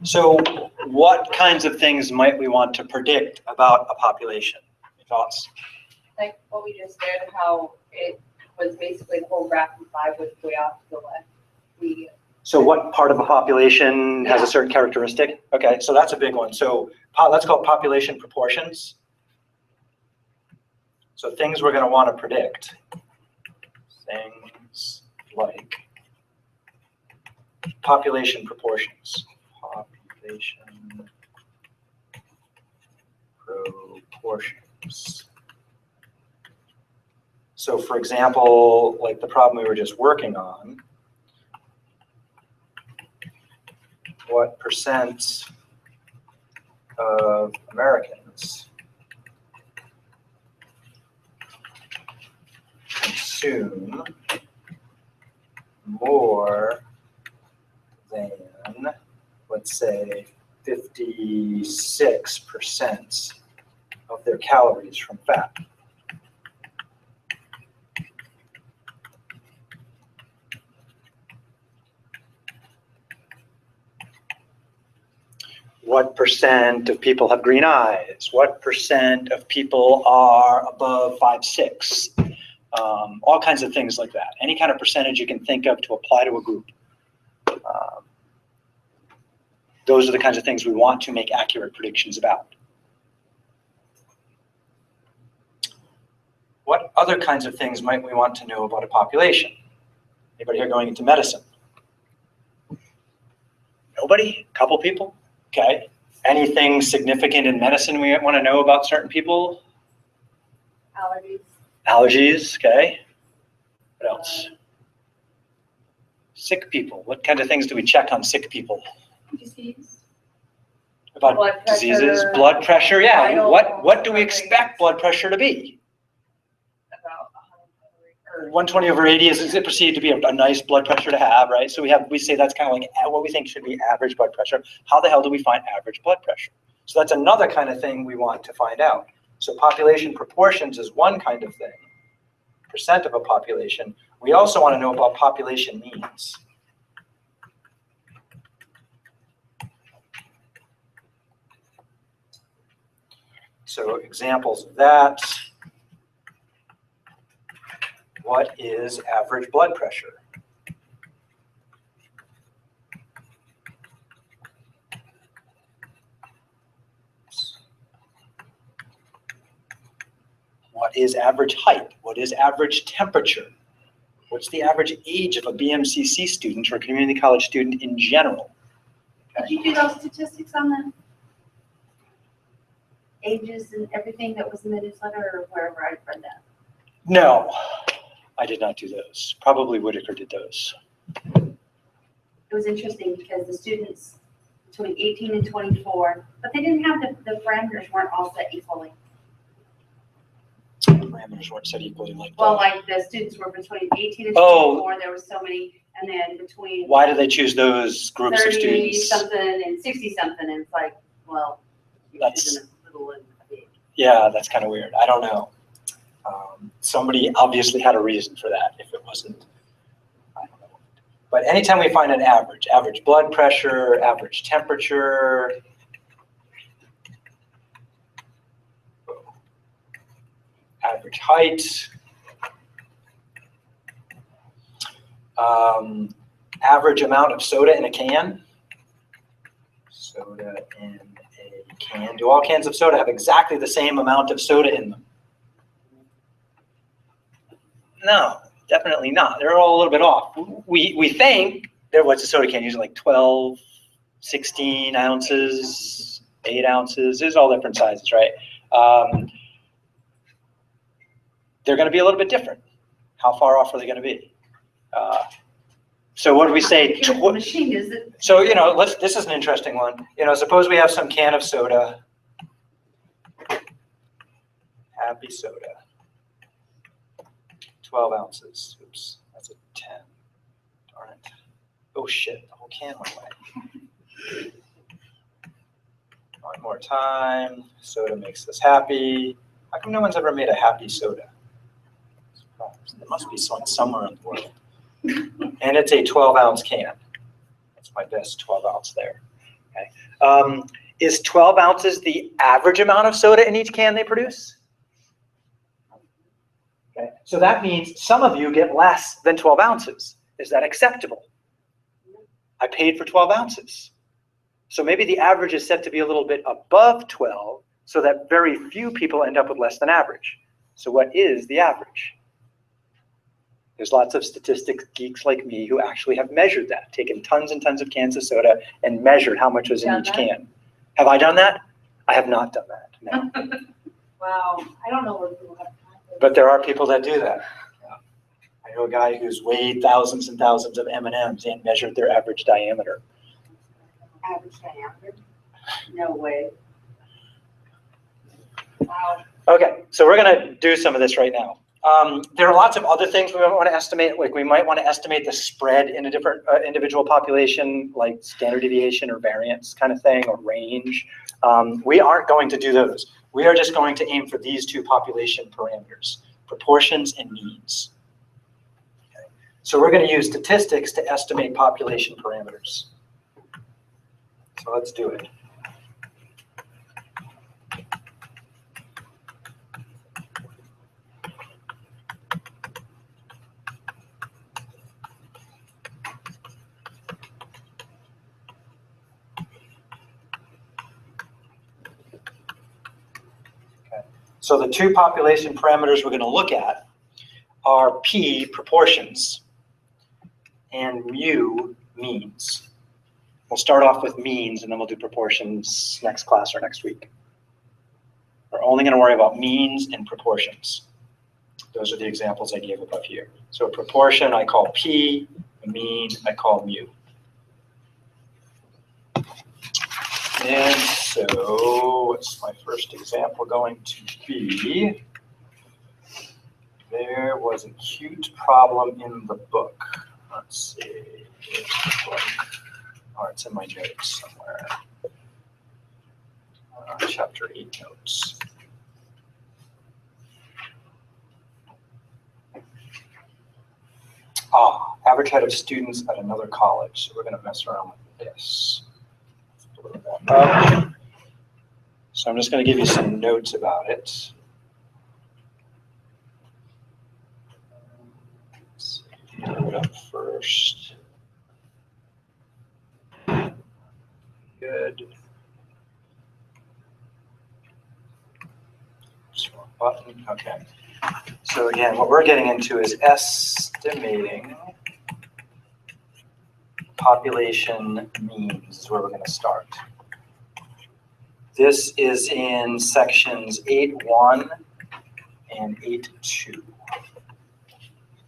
So what kinds of things might we want to predict about a population? Any thoughts? Like what we just did, how it was basically the whole graph from 5 was way off to the left. So what part of a population has a certain characteristic? Okay, so that's a big one. So let's call it population proportions. So things we're going to want to predict. Things like population proportions. Population proportions. So for example, like the problem we were just working on, what percent of Americans consume more than, let's say, 56% of their calories from fat? What percent of people have green eyes? What percent of people are above 5'6"? All kinds of things like that. Any kind of percentage you can think of to apply to a group. Those are the kinds of things we want to make accurate predictions about. What other kinds of things might we want to know about a population? Anybody here going into medicine? Nobody? A couple people? Okay. Anything significant in medicine we want to know about certain people? Allergies. Allergies, okay. What else? Sick people. What kind of things do we check on sick people? Disease. About Blood pressure. diseases, blood pressure, yeah. Vital What do we expect blood pressure to be? About 120/80 is it perceived to be a nice blood pressure to have, right? So we say that's kind of like what we think should be average blood pressure. How the hell do we find average blood pressure? So that's another kind of thing we want to find out. So population proportions is one kind of thing, percent of a population. We also want to know about population means. So examples of that. What is average blood pressure? What is average height? What is average temperature? What's the average age of a BMCC student or a community college student in general? Did you do those statistics on the ages and everything that was in the newsletter or wherever I read that? No, I did not do those. Probably Whitaker did those. It was interesting because the students between 18 and 24, but they didn't have the parameters weren't all set equally. Parameters weren't set equally like that. Well, like the students were between 18 and 24, there was so many, and then between Why do they choose those groups of 30 students? something and 60 something, and it's like, well, you're choosing a little and a big. Yeah, that's kind of weird. I don't know. Somebody obviously had a reason for that. If it wasn't, I don't know. But anytime we find an average blood pressure, average temperature, average height, average amount of soda in a can. Soda in a can. Do all cans of soda have exactly the same amount of soda in them? No, definitely not. They're all a little bit off. We think what's a soda can? Usually like 12, 16 ounces, 8 ounces. There's all different sizes, right? They're going to be a little bit different. How far off are they going to be? So what do we say? Machine is it? So this is an interesting one. Suppose we have some can of soda. Happy soda. 12 ounces. Oops, that's a 10. Darn it. Oh shit, the whole can went away. One more time. Soda makes us happy. How come no one's ever made a happy soda? There must be someone somewhere in the world. And it's a 12-ounce can. That's my best 12 ounce there. Okay. Is 12 ounces the average amount of soda in each can they produce? Okay. So that means some of you get less than 12 ounces. Is that acceptable? I paid for 12 ounces. So maybe the average is set to be a little bit above 12 so that very few people end up with less than average. So what is the average? There's lots of statistics geeks like me who actually have measured that, taken tons and tons of cans of soda and measured how much was in each can. Have I done that? I have not done that, no. Wow, I don't know where people have time for But there are people that do that. Yeah. I know a guy who's weighed thousands and thousands of M&Ms and measured their average diameter. Average diameter? No way. Wow. Okay, so we're gonna do some of this right now. There are lots of other things we might want to estimate, like we might want to estimate the spread in a different individual population, like standard deviation or variance kind of thing, or range. We aren't going to do those. We are just going to aim for these two population parameters, proportions and means. Okay. So we're going to use statistics to estimate population parameters. So let's do it. So the two population parameters we're going to look at are P, proportions, and mu, means. We'll start off with means, and then we'll do proportions next class or next week. We're only going to worry about means and proportions. Those are the examples I gave above here. So a proportion I call P, a mean I call mu. And so what's my first example going to be? There was a cute problem in the book. Let's see. Where's the book? Oh, it's in my notes somewhere. Chapter 8 notes. Average head of students at another college. So we're going to mess around with this. So I'm just going to give you some notes about it. Let's see, put it up first. Good. Just one button. Okay. So again, what we're getting into is estimating population means is where we're going to start. This is in sections 8.1 and 8.2.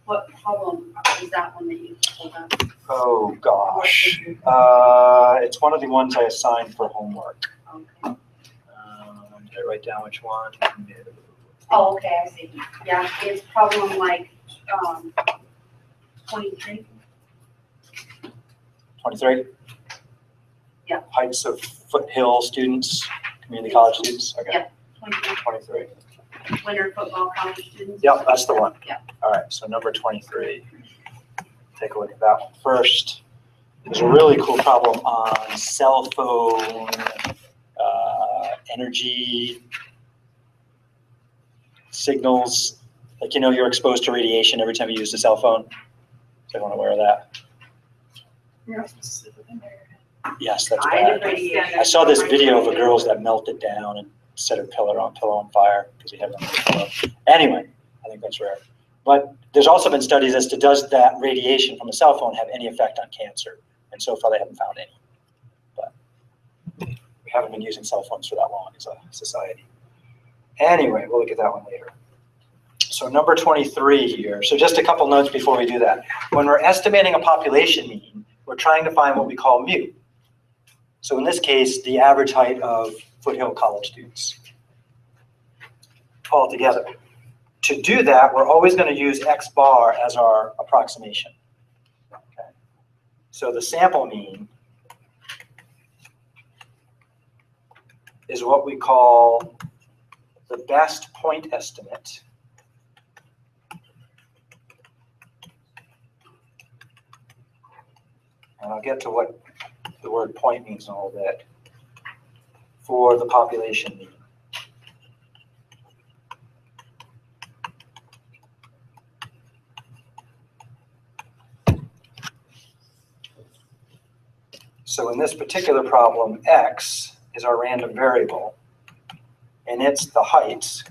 What problem is that one that you pulled up? Oh gosh, it's one of the ones I assigned for homework. Okay. Did I write down which one? Oh, okay, I see. Yeah, it's problem like 23. 23? Yeah. Heights of foothill students, community college students? Okay. Yeah, 23. 23. Winter football college students. Yep, that's the one. Yeah. All right, so number 23. Take a look at that one first. There's a really cool problem on cell phone energy signals. Like, you know, you're exposed to radiation every time you use a cell phone. So everyone aware of that? Yes, that's bad. I saw this video of a girl that melted down and set her pillow on fire because he had it on her pillow. Anyway, I think that's rare. But there's also been studies as to does that radiation from a cell phone have any effect on cancer? And so far they haven't found any. But we haven't been using cell phones for that long as a society. Anyway, we'll look at that one later. So number 23 here. So just a couple notes before we do that. When we're estimating a population mean, we're trying to find what we call mu. So in this case, the average height of foothill college students altogether. To do that, we're always going to use X bar as our approximation. Okay. So the sample mean is what we call the best point estimate and I'll get to what the word point means in a little bit, for the population mean. So in this particular problem, x is our random variable, and it's the height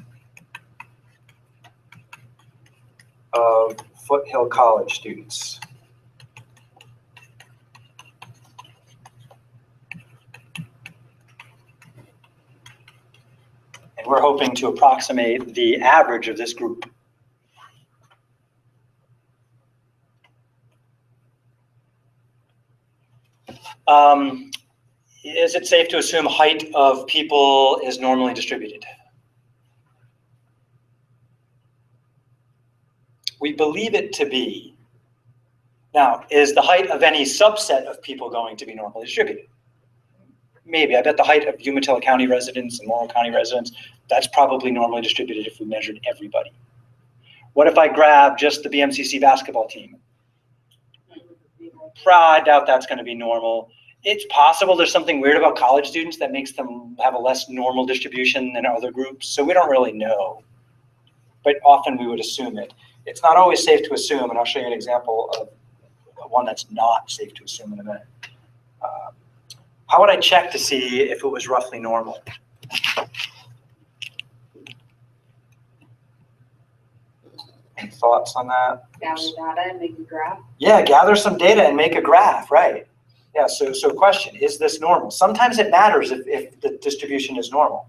of Foothill College students. And we're hoping to approximate the average of this group. Is it safe to assume height of people is normally distributed? We believe it to be. Now, is the height of any subset of people going to be normally distributed? Maybe. I bet the height of Umatilla County residents and Laurel County residents, that's probably normally distributed if we measured everybody. What if I grab just the BMCC basketball team? I doubt that's going to be normal. It's possible there's something weird about college students that makes them have a less normal distribution than other groups, so we don't really know. But often we would assume it. It's not always safe to assume, and I'll show you an example of one that's not safe to assume in a minute. How would I check to see if it was roughly normal? Any thoughts on that? Gather data and make a graph. Yeah, gather some data and make a graph, right? Yeah, so question, is this normal? Sometimes it matters if the distribution is normal.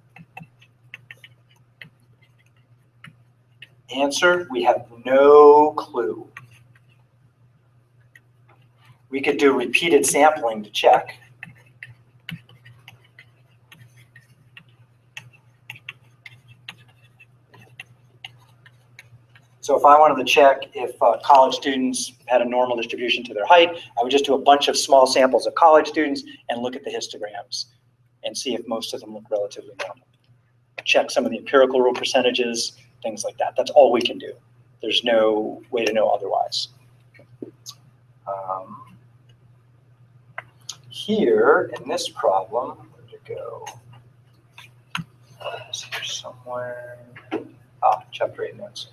Answer, we have no clue. We could do repeated sampling to check. So if I wanted to check if college students had a normal distribution to their height, I would just do a bunch of small samples of college students and look at the histograms and see if most of them look relatively normal. Check some of the empirical rule percentages, things like that. That's all we can do. There's no way to know otherwise. Here in this problem, where did it go? It's here somewhere. Chapter 8 notes.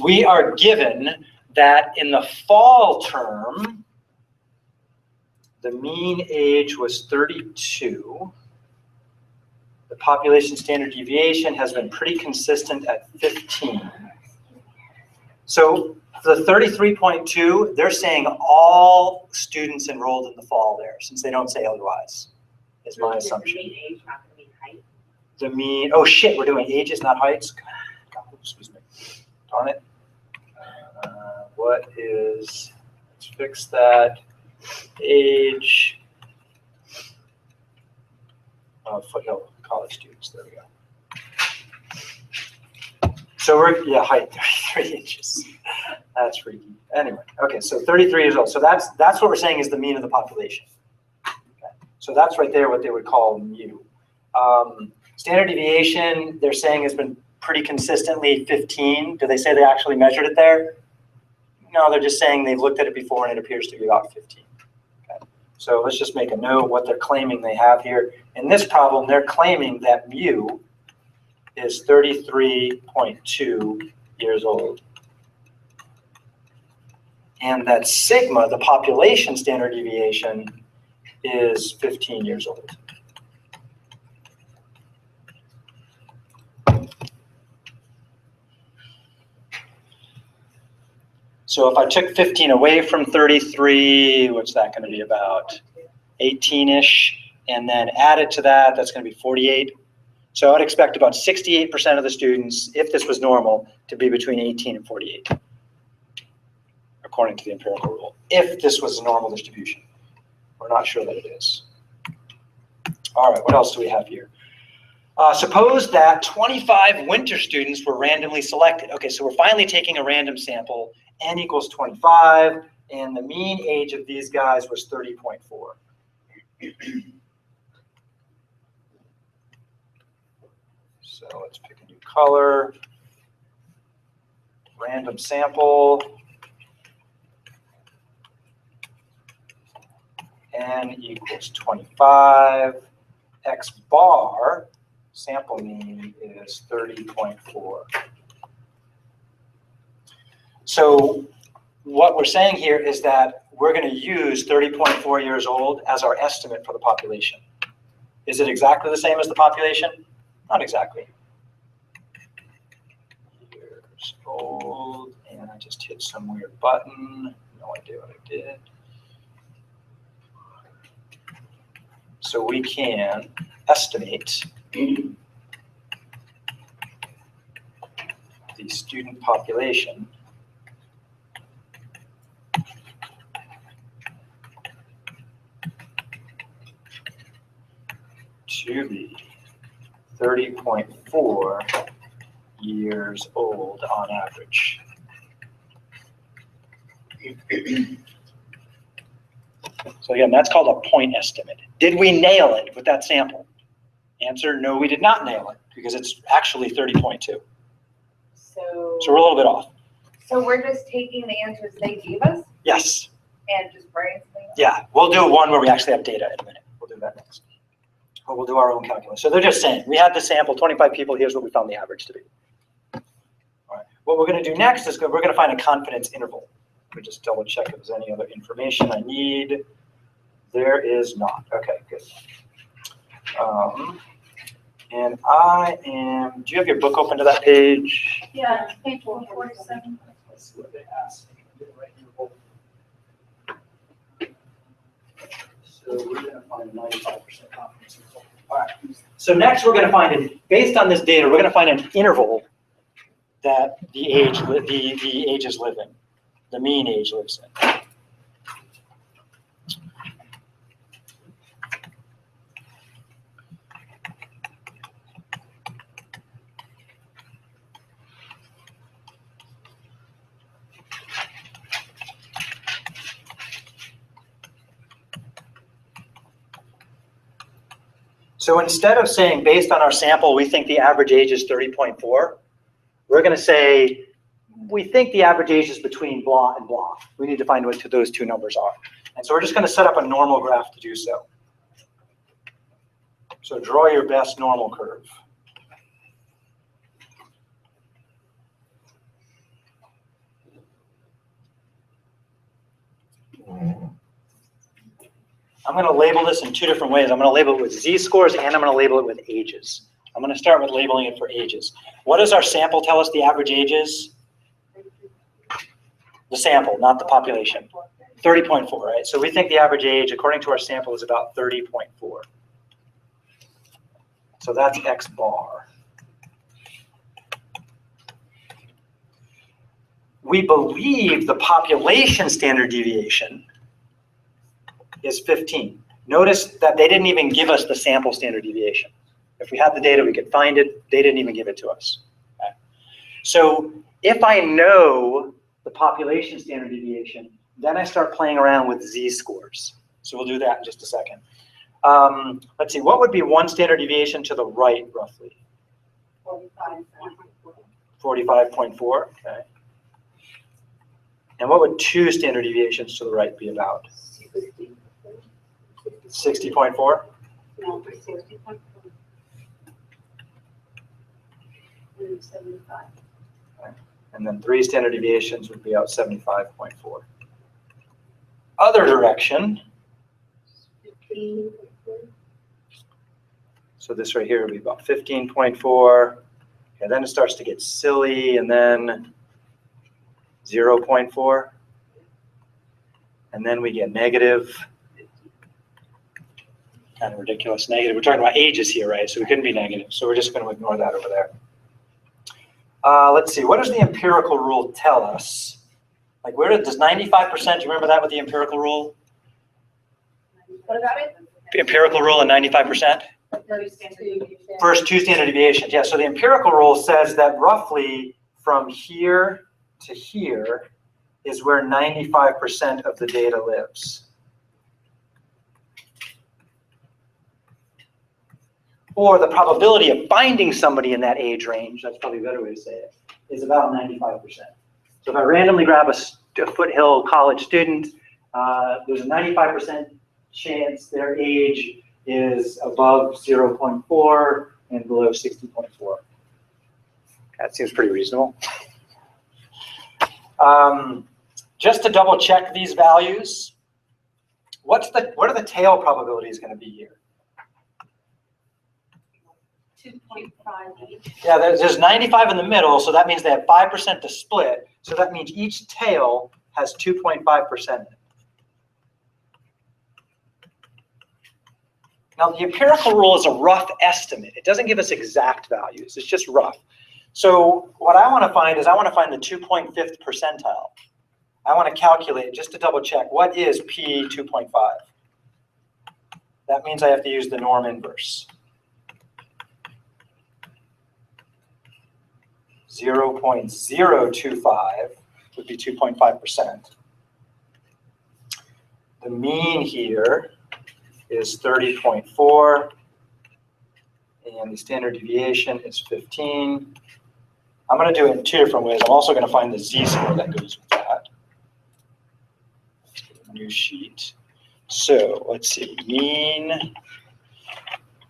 We are given that in the fall term, the mean age was 32. The population standard deviation has been pretty consistent at 15. So the 33.2, they're saying all students enrolled in the fall there, since they don't say otherwise, is my assumption. The mean age, not the mean height. The mean, oh shit, we're doing ages, not heights? God, excuse me. Darn it. What is, let's fix that, age of Foothill College students, there we go. So we're, yeah, height, 33 inches. That's freaky. Anyway, okay, so 33 years old. So that's what we're saying is the mean of the population. Okay. So that's right there what they would call mu. Standard deviation, they're saying has been pretty consistently 15. Do they say they actually measured it there? No, they're just saying they've looked at it before and it appears to be about 15. Okay. So let's just make a note what they're claiming they have here. In this problem, they're claiming that mu is 33.2 years old. And that sigma, the population standard deviation, is 15 years old. So if I took 15 away from 33, what's that going to be about? 18-ish, and then added to that, that's going to be 48. So I'd expect about 68% of the students, if this was normal, to be between 18 and 48, according to the empirical rule, if this was a normal distribution. We're not sure that it is. All right, what else do we have here? Suppose that 25 winter students were randomly selected. Okay, so we're finally taking a random sample, n equals 25, and the mean age of these guys was 30.4. So let's pick a new color. Random sample. N equals 25. X bar, sample mean, is 30.4. So what we're saying here is that we're going to use 30.4 years old as our estimate for the population. Is it exactly the same as the population? Not exactly. Years old, and I just hit some weird button. No idea what I did. So we can estimate the student population to be 30.4 years old on average. So again, that's called a point estimate. Did we nail it with that sample? Answer, no, we did not nail it because it's actually 30.2. So So we're a little bit off. So we're just taking the answers they gave us Yes. and just brainstorming? Yeah, we'll do one where we actually have data in a minute. We'll do that next. But we'll do our own calculus. So they're just saying, we had the sample, 25 people, here's what we found the average to be. All right. What we're going to do next is we're going to find a confidence interval. Let me just double check if there's any other information I need. There is not. Okay, good. And I am, do you have your book open to that page? Yeah, page 147. Let's see what they ask. So we're going to find 95% confidence interval. All right. So next we're going to find, based on this data, we're going to find an interval that the ages live in, the mean age lives in. So instead of saying, based on our sample, we think the average age is 30.4, we're going to say, we think the average age is between blah and blah. We need to find what those two numbers are. And so we're just going to set up a normal graph to do so. So draw your best normal curve. I'm going to label this in two different ways. I'm going to label it with z-scores and I'm going to label it with ages. I'm going to start with labeling it for ages. What does our sample tell us the average age is? The sample, not the population. 30.4, right? So we think the average age, according to our sample, is about 30.4. So that's X bar. We believe the population standard deviation is 15. Notice that they didn't even give us the sample standard deviation. If we had the data, we could find it. They didn't even give it to us. Okay? So if I know the population standard deviation, then I start playing around with z-scores. So we'll do that in just a second. Let's see, what would be one standard deviation to the right, roughly? 45.4, okay. And what would two standard deviations to the right be about? 60.4? No, 60.4. 75. And then three standard deviations would be out 75.4. Other direction. 15. So this right here would be about 15.4. And then it starts to get silly, and then 0.4. And then we get negative. Kind of ridiculous negative. We're talking about ages here, right? So we couldn't be negative. So we're just going to ignore that over there. Let's see. What does the empirical rule tell us? Like, where does 95%? Do you remember that with the empirical rule? What about it? The empirical rule and 95%? First two standard deviations. Yeah. So the empirical rule says that roughly from here to here is where 95% of the data lives. Or the probability of finding somebody in that age range, that's probably a better way to say it, is about 95%. So if I randomly grab a Foothill College student, there's a 95% chance their age is above 0.4 and below 60.4. That seems pretty reasonable. Just to double check these values, what are the tail probabilities going to be here? 2.5 each. Yeah, there's 95 in the middle, so that means they have 5% to split. So that means each tail has 2.5% in it. Now, the empirical rule is a rough estimate. It doesn't give us exact values. It's just rough. So what I want to find is I want to find the 2.5th percentile. I want to calculate, just to double check, what is P 2.5? That means I have to use the norm inverse. 0.025 would be 2.5%. The mean here is 30.4, and the standard deviation is 15. I'm going to do it in two different ways. I'm also going to find the z-score that goes with that. Let's get a new sheet. So let's see, mean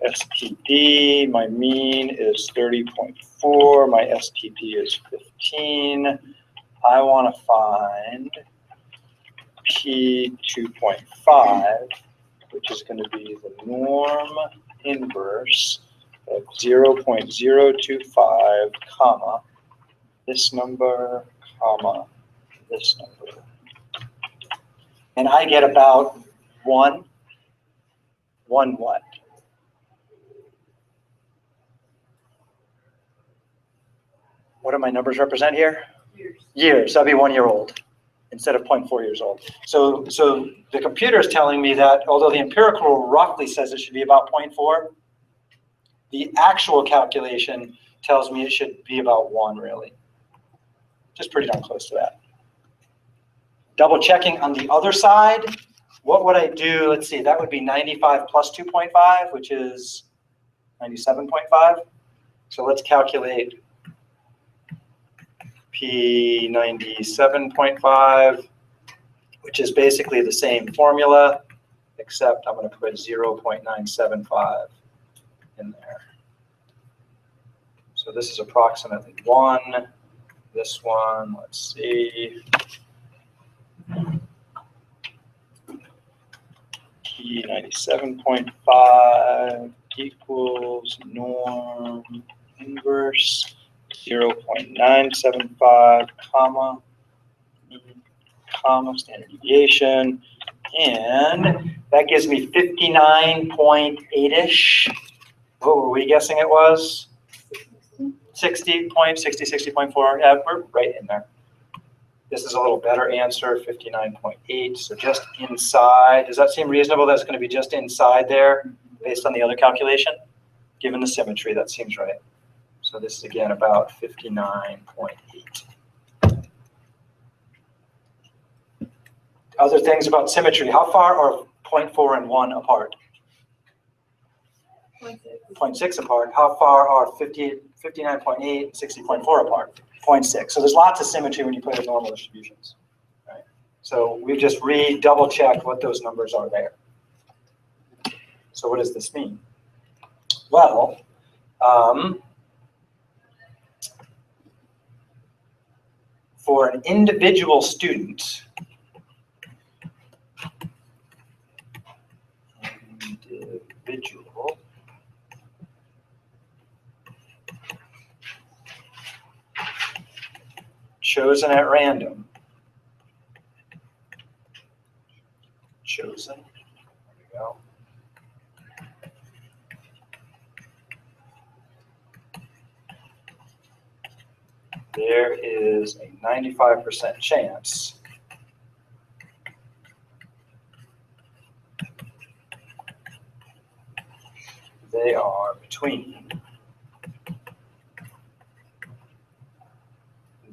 STP, my mean is 30.4, my STP is 15. I want to find P 2.5, which is going to be the norm inverse of 0.025, comma, this number, comma, this number. And I get about one what? What do my numbers represent here? Years. That'd be 1 year old instead of 0.4 years old. So the computer is telling me that although the empirical roughly says it should be about 0.4, the actual calculation tells me it should be about 1 really. Just pretty darn close to that. Double checking on the other side, what would I do? Let's see, that would be 95 plus 2.5, which is 97.5. So let's calculate P 97.5, which is basically the same formula, except I'm going to put 0.975 in there. So this is approximately 1. This one, let's see. P 97.5 equals norm inverse 0.975, comma, standard deviation, and that gives me 59.8-ish. What were we guessing it was? 60.4, yeah, we're right in there. This is a little better answer, 59.8, so just inside. Does that seem reasonable? That's going to be just inside there based on the other calculation? Given the symmetry, that seems right. So this is again about 59.8. Other things about symmetry. How far are 0.4 and 1 apart? 0.6 apart. How far are 59.8 and 60.4 apart? 0.6. So there's lots of symmetry when you put in normal distributions. Right? So we just double check what those numbers are there. So what does this mean? Well, for an individual student, chosen at random, there we go. There is a 95% chance they are between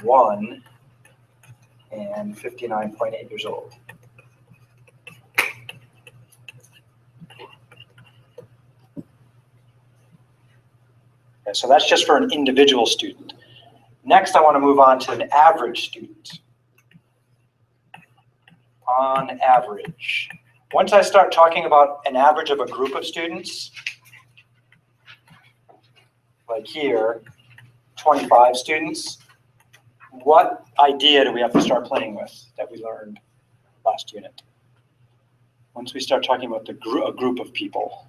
1 and 59.8 years old. Okay, so that's just for an individual student. Next, I want to move on to an average student. On average, Once I start talking about an average of a group of students, like here, 25 students, what idea do we have to start playing with that we learned last unit? Once we start talking about a group of people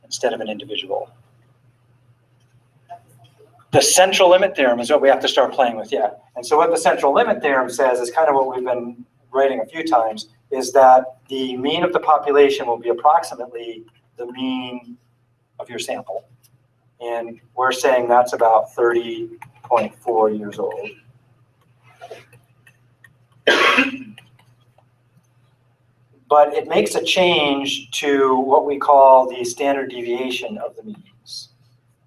instead of an individual. The central limit theorem is what we have to start playing with, yeah. And so what the central limit theorem says is kind of what we've been writing a few times, is that the mean of the population will be approximately the mean of your sample. And we're saying that's about 30.4 years old. But it makes a change to what we call the standard deviation of the means.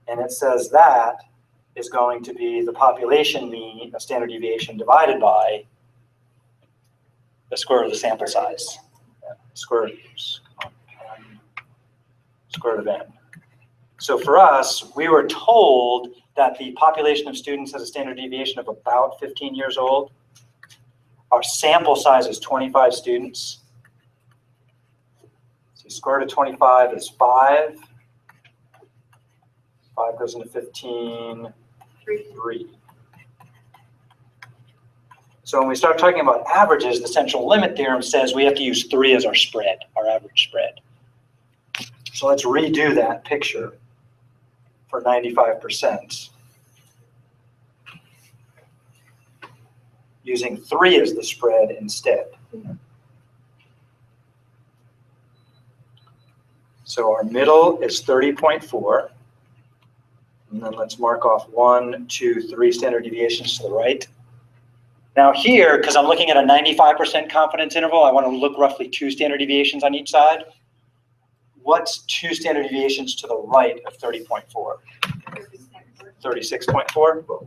And it says that is going to be the population mean, a standard deviation divided by the square root of the sample size. Square root of n. So for us, we were told that the population of students has a standard deviation of about 15 years old. Our sample size is 25 students. So square root of 25 is 5. 5 goes into 15, 3. So when we start talking about averages, the central limit theorem says we have to use 3 as our spread, our average spread. So let's redo that picture for 95%. Using 3 as the spread instead. So our middle is 30.4. And then let's mark off 1, 2, 3 standard deviations to the right. Now here, because I'm looking at a 95% confidence interval, I want to look roughly 2 standard deviations on each side. What's 2 standard deviations to the right of 30.4? 36.4.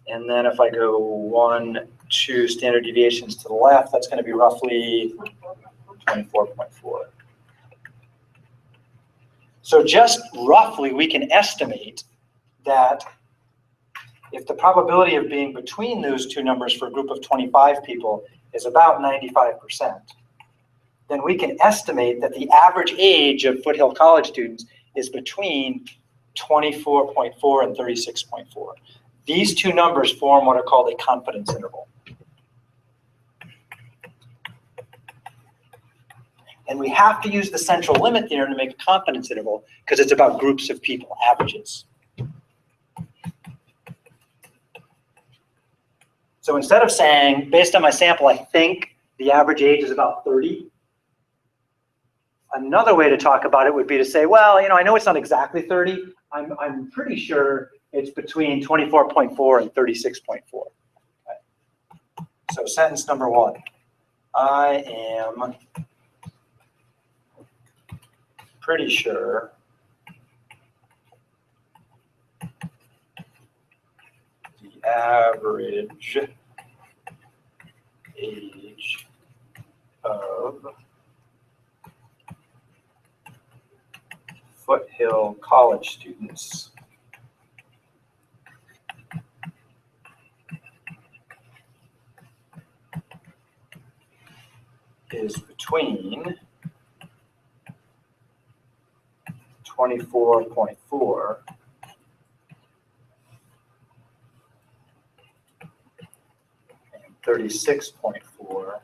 And then if I go 1, 2 standard deviations to the left, that's going to be roughly 24.4. So just roughly, we can estimate that if the probability of being between those 2 numbers for a group of 25 people is about 95%, then we can estimate that the average age of Foothill College students is between 24.4 and 36.4. These 2 numbers form what are called a confidence interval. And we have to use the central limit theorem to make a confidence interval because it's about groups of people, averages. So instead of saying, based on my sample, I think the average age is about 30, another way to talk about it would be to say, well, I know it's not exactly 30. I'm pretty sure it's between 24.4 and 36.4. Okay. So sentence number 1, I am pretty sure the average age of Foothill College students is between 24.4 and 36.4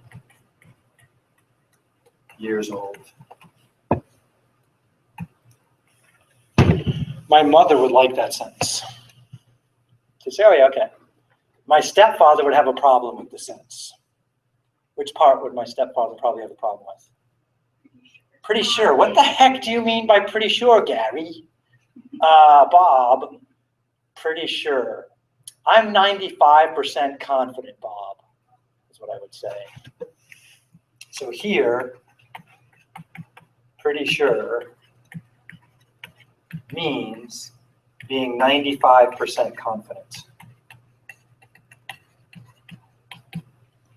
years old. My mother would like that sentence. To say, oh yeah, okay. My stepfather would have a problem with the sentence. Which part would my stepfather probably have a problem with? Pretty sure. What the heck do you mean by pretty sure, Gary? Bob, pretty sure. I'm 95% confident, Bob, is what I would say. So here, pretty sure means being 95% confident.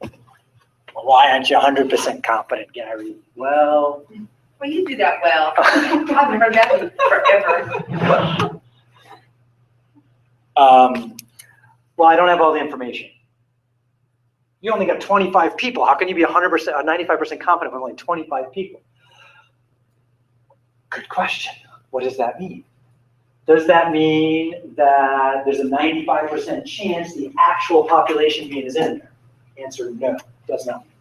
Well, why aren't you 100% confident, Gary? Well, you do that well. I haven't heard that in forever. well, I don't have all the information. You only got 25 people. How can you be 100%, 95% confident with only 25 people? Good question. What does that mean? Does that mean that there's a 95% chance the actual population mean is in there? Answer, no, does not mean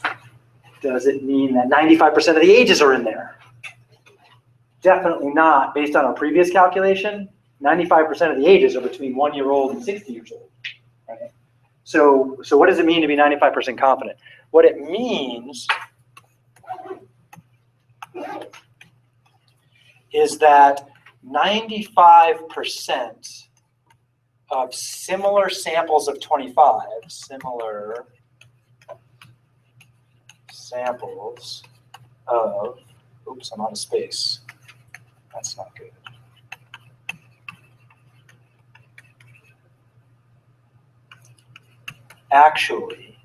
that. Does it mean that 95% of the ages are in there? Definitely not. Based on our previous calculation, 95% of the ages are between 1-year-old and 60 years old. Right? So what does it mean to be 95% confident? What it means is that 95% of similar samples of 25, similar samples of, oops, I'm out of space. That's not good. Actually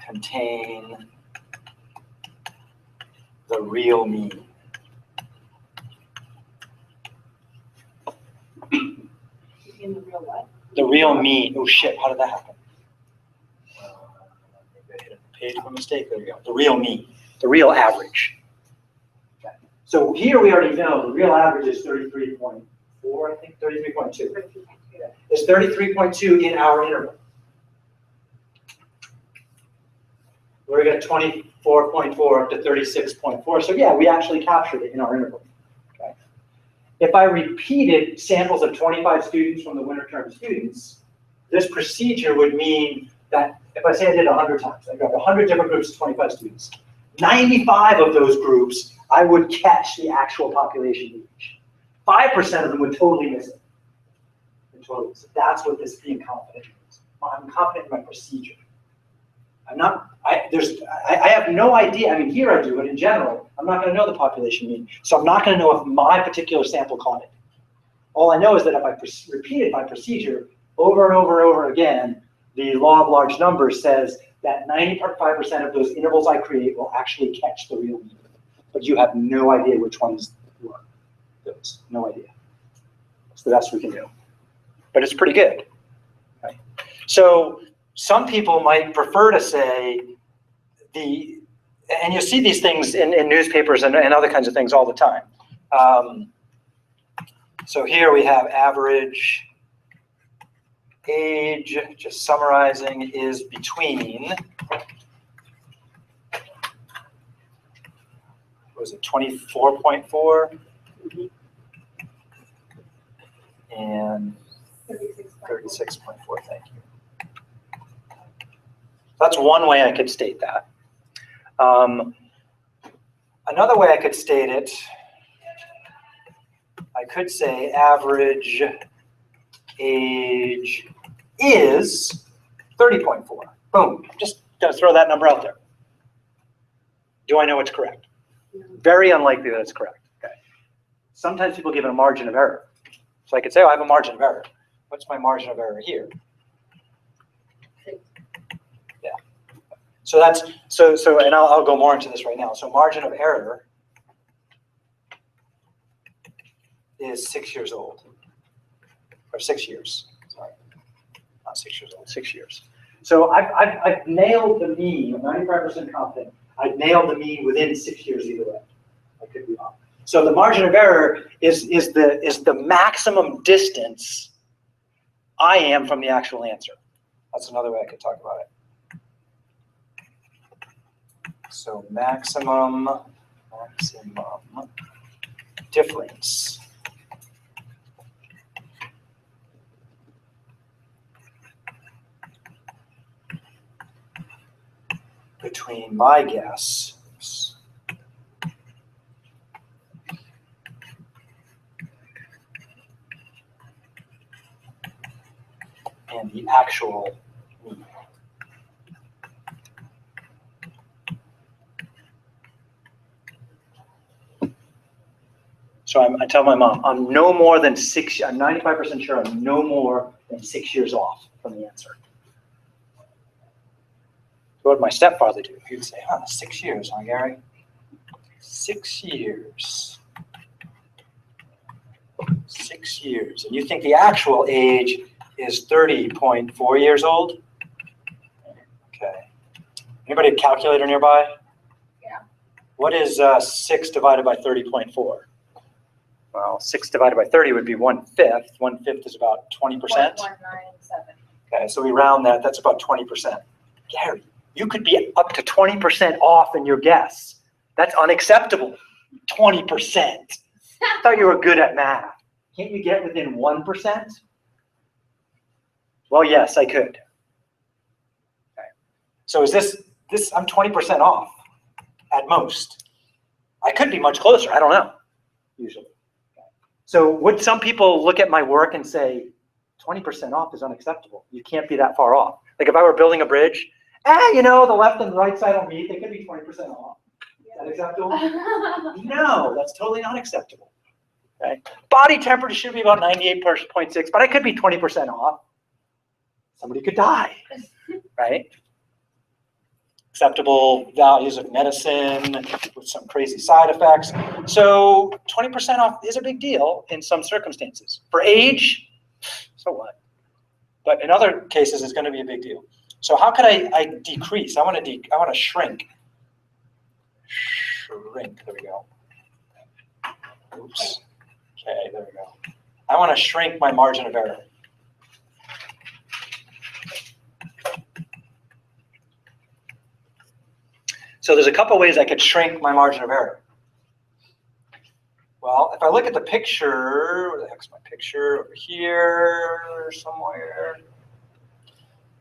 contain the real mean. In the real what? The real mean. Oh shit, how did that happen? Maybe I hit a page by mistake. There we go. The real mean. The real average. Okay. So here we already know the real average is 33.4, I think, 33.2. It's 33.2 in our interval. We're at 24.4 up to 36.4. So yeah, we actually captured it in our interval. Okay. If I repeated samples of 25 students from the winter term students, this procedure would mean that if I say I did 100 times, I got 100 different groups of 25 students, 95 of those groups, I would catch the actual population age. 5% of them would totally miss it. Totally. So that's what this being confident means. I'm confident in my procedure. I'm not, I have no idea. I mean, here I do, but in general, I'm not going to know the population mean. So I'm not going to know if my particular sample caught it. All I know is that if I repeated my procedure over and over and over again, the law of large numbers says that 95% of those intervals I create will actually catch the real mean. But you have no idea which ones were those. No idea. It's the best we can do. But it's pretty good. Right? So some people might prefer to say and you see these things in newspapers and other kinds of things all the time. So here we have average age, just summarizing, is between, what was it, 24.4 and 36.4, thank you. That's one way I could state that. Another way I could state it, I could say average age is 30.4. Boom, just gonna throw that number out there. Do I know it's correct? Very unlikely that it's correct. Okay. Sometimes people give it a margin of error. So I could say, oh, I have a margin of error. What's my margin of error here? Yeah. So that's, and I'll go more into this right now. So margin of error is 6 years old, or 6 years, sorry. Not 6 years old, 6 years. So I've nailed the mean, I'm 95% confident. I've nailed the mean within 6 years either way. I could be wrong. So the margin of error is the maximum distance I am from the actual answer. That's another way I could talk about it. So maximum difference between my guess and the actual mean. So I tell my mom, I'm no more than 6, I'm 95% sure I'm no more than 6 years off from the answer. What would my stepfather do? He would say, 6 years, huh, Gary? 6 years. 6 years. And you think the actual age is 30.4 years old. Okay. Anybody have a calculator nearby? Yeah. What is 6 divided by 30.4? Well, 6 divided by 30 would be 1/5. 1/5 is about 20%. 197. Okay, so we round that. That's about 20%. Gary, you could be up to 20% off in your guess. That's unacceptable. 20%. I thought you were good at math. Can't you get within 1%? Well, yes, I could. Okay. So is this, I'm 20% off at most. I could be much closer. I don't know, usually. Okay. So would some people look at my work and say, 20% off is unacceptable. You can't be that far off. Like if I were building a bridge, you know, the left and right side don't meet, they could be 20% off. Is that acceptable? No, that's totally not acceptable. Okay. Body temperature should be about 98.6, but I could be 20% off. Somebody could die, right? Acceptable values of medicine with some crazy side effects. So 20% off is a big deal in some circumstances. For age, so what? But in other cases, it's going to be a big deal. So how could I decrease? I want to shrink. Shrink. There we go. Oops. Okay, there we go. I want to shrink my margin of error. So there's a couple ways I could shrink my margin of error. Well, if I look at the picture, where the heck's my picture? Over here somewhere.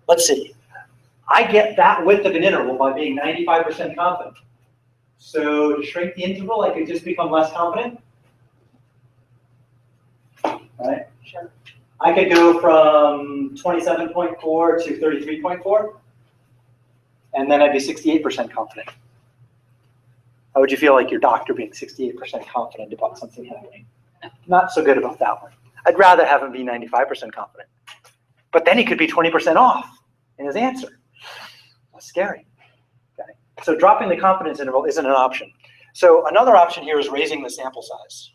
Let's see. I get that width of an interval by being 95% confident. So to shrink the interval, I could just become less confident. Right? Sure. I could go from 27.4 to 33.4, and then I'd be 68% confident. How would you feel like your doctor being 68% confident about something happening? Not so good about that one. I'd rather have him be 95% confident. But then he could be 20% off in his answer. That's scary. Okay. So dropping the confidence interval isn't an option. So another option here is raising the sample size.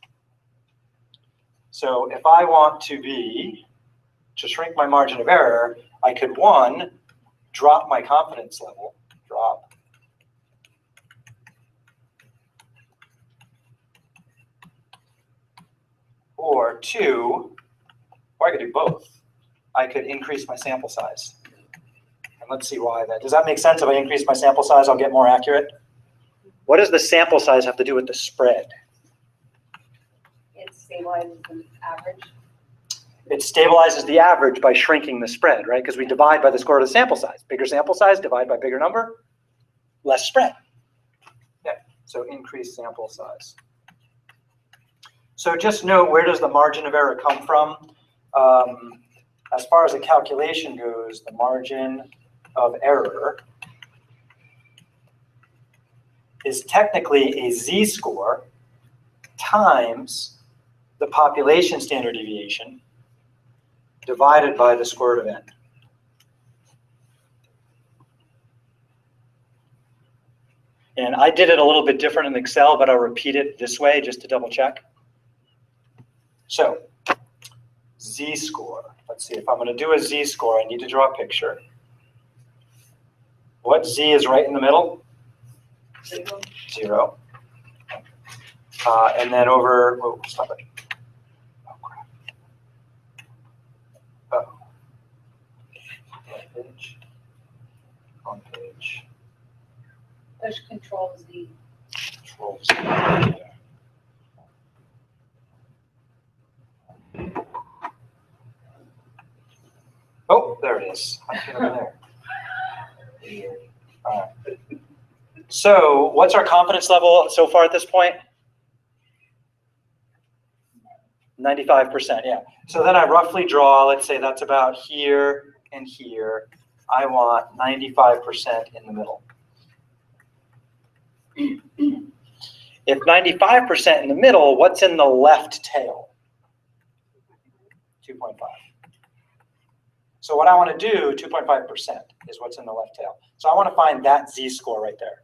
So if I want to shrink my margin of error, I could, one, drop my confidence level, or two, or I could do both. I could increase my sample size. And let's see why that. Does that make sense? If I increase my sample size, I'll get more accurate? What does the sample size have to do with the spread? It stabilizes the average. It stabilizes the average by shrinking the spread, right? Because we divide by the square root of the sample size. Bigger sample size, divide by bigger number, less spread. Yeah, so increase sample size. So just note, where does the margin of error come from? As far as the calculation goes, the margin of error is technically a z-score times the population standard deviation divided by the square root of n. And I did it a little bit different in Excel, but I'll repeat it this way just to double check. So, z-score. Let's see, if I'm going to do a z-score, I need to draw a picture. What z is right in the middle? 0. And then over, oh, stop it. Oh, crap. Oh. Page. On page. Push Control Z. Control Z. Yeah. Oh, there it is. I put it over there. Weird. All right. So, what's our confidence level so far at this point? 95%, yeah. So then I roughly draw, let's say that's about here and here. I want 95% in the middle. If 95% in the middle, what's in the left tail? 2.5. So what I want to do, 2.5% is what's in the left tail. So I want to find that z-score right there.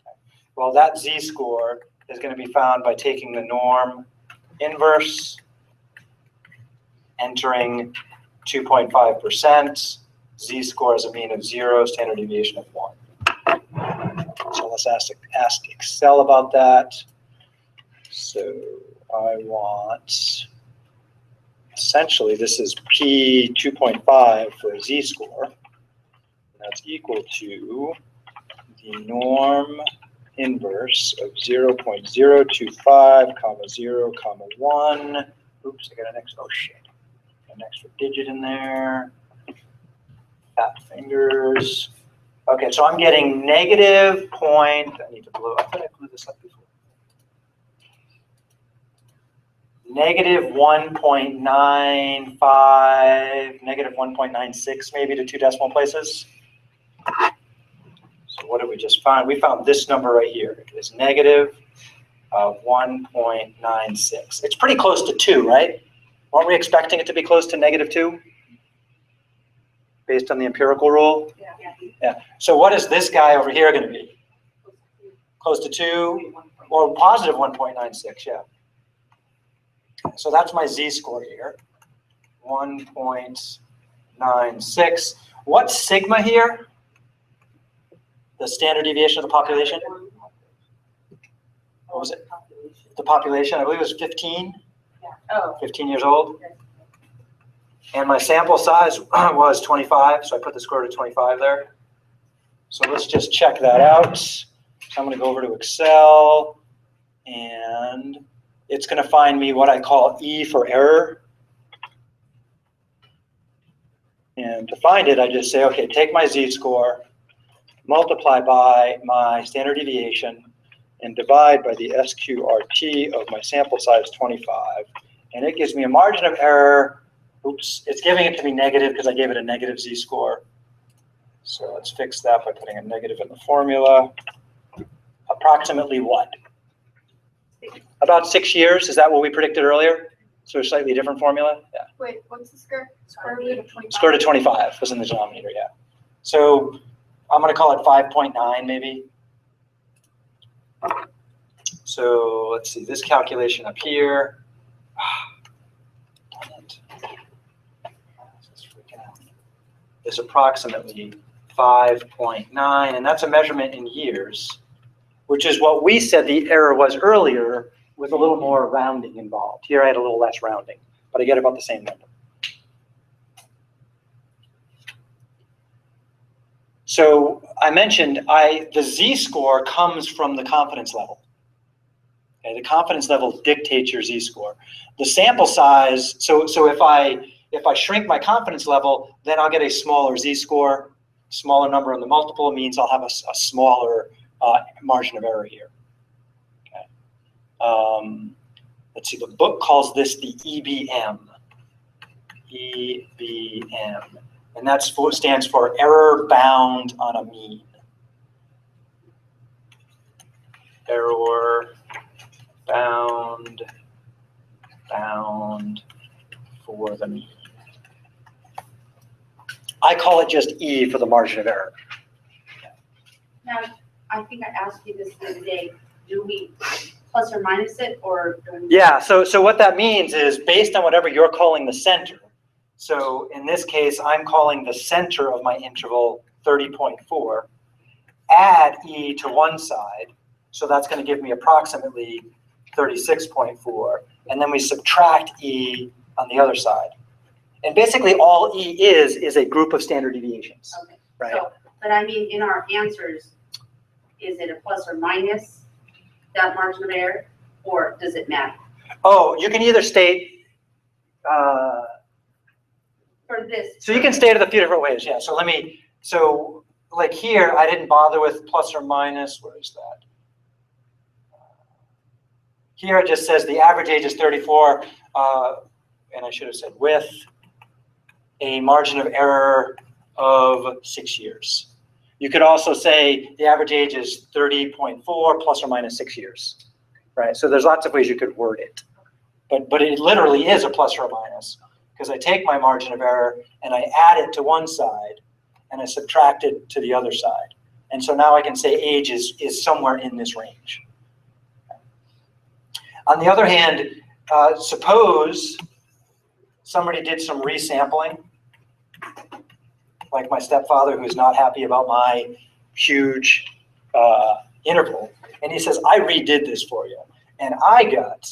Okay. Well, that z-score is going to be found by taking the norm inverse, entering 2.5%, z-score is a mean of 0, standard deviation of 1. So let's ask Excel about that. So I want, essentially, this is P 2.5 for z-score. That's equal to the norm inverse of 0.025, comma 0, comma 1. Oops, I got an extra, oh shit. An extra digit in there. Fat fingers. Okay, so I'm getting negative point, I need to blow, I thought I blew this up before. Negative 1.95, negative 1.96 maybe to 2 decimal places. So what did we just find? We found this number right here. It is negative 1.96. It's pretty close to 2, right? Weren't we expecting it to be close to negative 2? Based on the empirical rule? Yeah. So what is this guy over here going to be? Close to 2 or positive 1.96, yeah. So that's my z-score here, 1.96. What's sigma here? The standard deviation of the population? What was it? The population, I believe it was 15? Oh. 15 years old. And my sample size was 25, so I put the score to 25 there. So let's just check that out. So I'm going to go over to Excel, and it's going to find me what I call E for error. And to find it, I just say, okay, take my z-score, multiply by my standard deviation, and divide by the SQRT of my sample size 25. And it gives me a margin of error. Oops, it's giving it to me negative because I gave it a negative z-score. So let's fix that by putting a negative in the formula. Approximately what? About 6 years. Is that what we predicted earlier? So a slightly different formula? Yeah. Wait, what's the square root of 25? Square root of 25 was in the denominator, yeah. So I'm going to call it 5.9 maybe. So let's see, this calculation up here. Darn it. This is freaking out. Is approximately 5.9, and that's a measurement in years, which is what we said the error was earlier, with a little more rounding involved. Here I had a little less rounding, but I get about the same number. So I mentioned the z-score comes from the confidence level. Okay, the confidence level dictates your z-score. The sample size, so if I shrink my confidence level, then I'll get a smaller z-score. Smaller number on the multiple means I'll have a smaller margin of error here. Okay. Let's see, the book calls this the EBM. EBM. And that stands for error bound on a mean. Error bound for the mean. I call it just E for the margin of error. Now, I think I asked you this the other day. Do we plus or minus it, or? Yeah. So what that means is based on whatever you're calling the center. So in this case, I'm calling the center of my interval 30.4. Add E to one side, so that's going to give me approximately 36.4, and then we subtract E on the other side. And basically all E is a group of standard deviations. Okay. Right? So, but I mean, in our answers, is it a plus or minus that margin of error, or does it matter? Oh, you can either state, For this. so you can state it a few different ways, yeah. So so like here, I didn't bother with plus or minus, where is that? Here it just says the average age is 34, and I should have said with a margin of error of 6 years. You could also say the average age is 30.4 plus or minus 6 years, right? So there's lots of ways you could word it, but it literally is a plus or a minus, because I take my margin of error and I add it to one side and I subtract it to the other side. And so now I can say age is somewhere in this range. On the other hand, suppose somebody did some resampling like my stepfather who's not happy about my huge interval, and he says, I redid this for you. And I got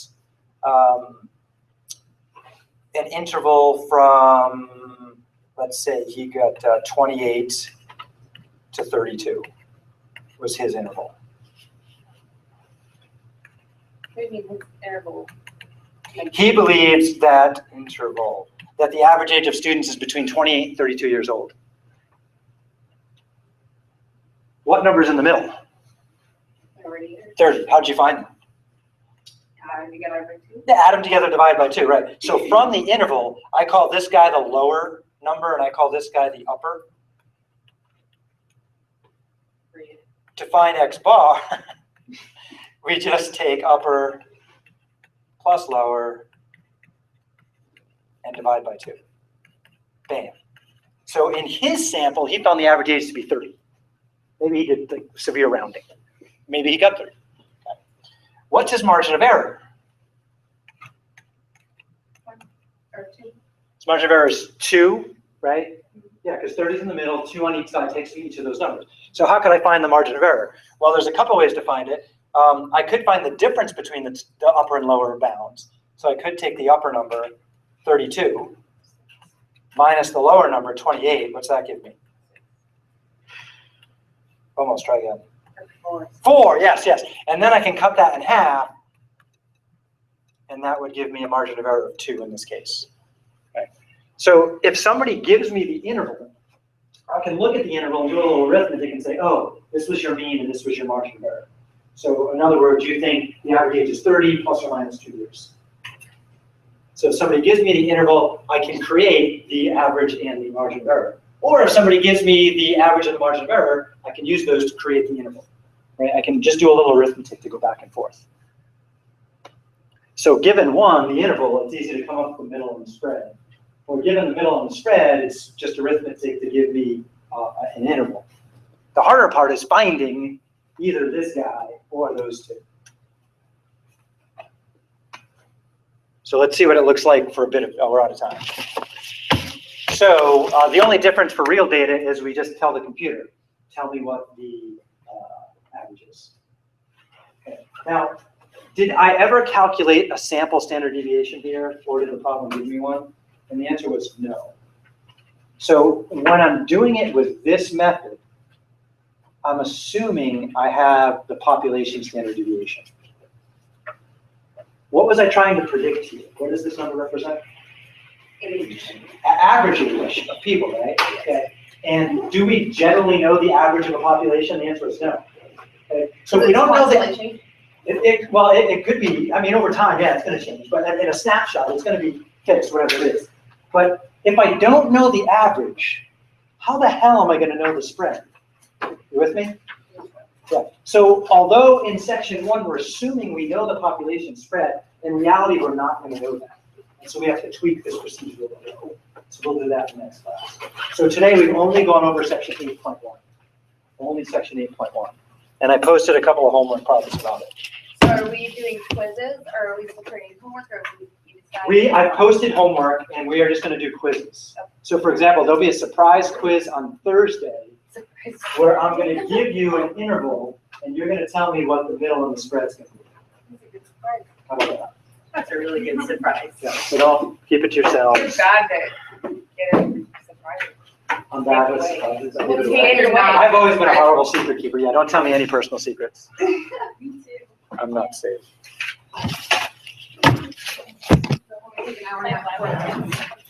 an interval from, let's say he got 28 to 32 was his interval. Maybe his interval. He believes that interval, that the average age of students is between 28 and 32 years old. What number's in the middle? 30. How'd you find them? You get over two. Yeah, add them together, divide by 2, right? So from the interval, I call this guy the lower number, and I call this guy the upper. To find x bar, we just take upper plus lower and divide by 2. Bam. So in his sample, he found the average age to be 30. Maybe he did like severe rounding. Maybe he got 30. Okay. What's his margin of error? Or two. His margin of error is 2, right? Yeah, because 30 is in the middle, 2 on each side takes each of those numbers. So how could I find the margin of error? Well, there's a couple ways to find it. I could find the difference between the upper and lower bounds. So I could take the upper number, 32, minus the lower number, 28. What's that give me? Almost, try again. 4, yes, yes. And then I can cut that in half, and that would give me a margin of error of 2 in this case. Okay. So if somebody gives me the interval, I can look at the interval and do a little arithmetic and say, oh, this was your mean and this was your margin of error. So in other words, you think the average age is 30 plus or minus 2 years. So if somebody gives me the interval, I can create the average and the margin of error. Or if somebody gives me the average and the margin of error, I can use those to create the interval. Right? I can just do a little arithmetic to go back and forth. So given 1, the interval, it's easy to come up with the middle and the spread. Or given the middle and the spread, it's just arithmetic to give me an interval. The harder part is finding either this guy or those two. So let's see what it looks like for a bit of, oh, we're out of time. So the only difference for real data is we just tell the computer, tell me what the average is. Okay. Now, did I ever calculate a sample standard deviation here, or did the problem give me one? And the answer was no. So when I'm doing it with this method, I'm assuming I have the population standard deviation. What was I trying to predict here? What does this number represent? Average age of people, right? Okay. And do we generally know the average of a population? The answer is no. Okay. So if we don't know that, it could be, I mean, over time, yeah, it's going to change. But in a snapshot, it's going to be fixed, whatever it is. But if I don't know the average, how the hell am I going to know the spread? You with me? Yeah. So although in section 1 we're assuming we know the population spread, in reality we're not going to know that. And so we have to tweak this procedure a little bit. So we'll do that in the next class. So today we've only gone over section 8.1. Only section 8.1. And I posted a couple of homework problems about it. So are we doing quizzes, or are we still creating homework, or you decide? I posted homework, and we are just going to do quizzes. So for example, there'll be a surprise quiz on Thursday where I'm going to give you an interval, and you're going to tell me what the middle and the spread is going to be. That's a good surprise. How about that? That's a really good surprise. Yeah, so don't keep it to yourselves. Too bad to get a surprise. I'm bad with surprises. I give it Take away. it away. I've always been a horrible secret keeper. Yeah, don't tell me any personal secrets. Me too. I'm not safe. So we'll take an hour and a half.